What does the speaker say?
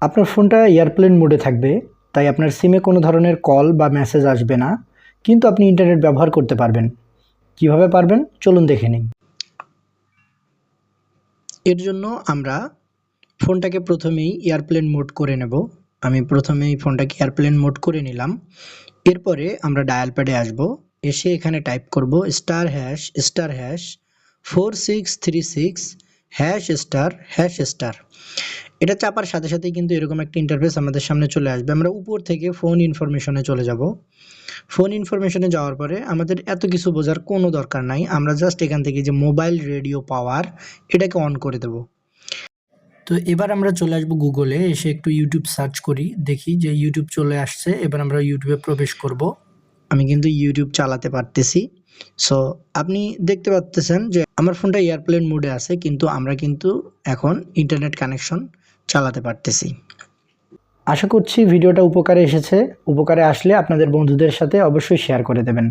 আপনার ফোনটা এয়ারপ্লেন মোডে থাকবে, তাই আপনার সিমে কোনো ধরনের কল বা মেসেজ আসবে না, কিন্তু আপনি ইন্টারনেট ব্যবহার করতে পারবেন। কিভাবে পারবেন চলুন দেখে নিই। এর জন্য আমরা ফোনটাকে প্রথমেই এয়ারপ্লেন মোড করে নেব। আমি প্রথমেই ফোনটাকে এয়ারপ্লেন মোড করে নিলাম। এরপরে আমরা ডায়াল প্যাডে আসব, এসে এখানে টাইপ করব *#** 4636 #*#। এটা চাপার সাথে সাথেই কিন্তু এরকম একটা ইন্টারফেস আমাদের সামনে চলে আসবে। আমরা উপর থেকে ফোন ইনফরমেশনে চলে যাব। ফোন ইনফরমেশনে যাওয়ার পরে আমাদের এত কিছু বোঝার কোনো দরকার নাই, আমরা জাস্ট এখান থেকে যে মোবাইল রেডিও পাওয়ার এটাকে অন করে দেব। তো এবার আমরা চলে আসবো গুগলে, এসে একটু ইউটিউব সার্চ করি, দেখি যে ইউটিউব চলে আসছে। এবার আমরা ইউটিউবে প্রবেশ করব। আমি কিন্তু ইউটিউব চালাতে পারতেছি। সো আপনি দেখতে পাচ্তেছেন যে আমার ফোনটা এয়ারপ্লেন মোডে আছে, কিন্তু আমরা কিন্তু এখন ইন্টারনেট কানেকশন চালাতে পারতেছি। আশা করছি ভিডিওটা উপকারে এসেছে। উপকারে আসলে আপনাদের বন্ধুদের সাথে অবশ্যই শেয়ার করে দেবেন।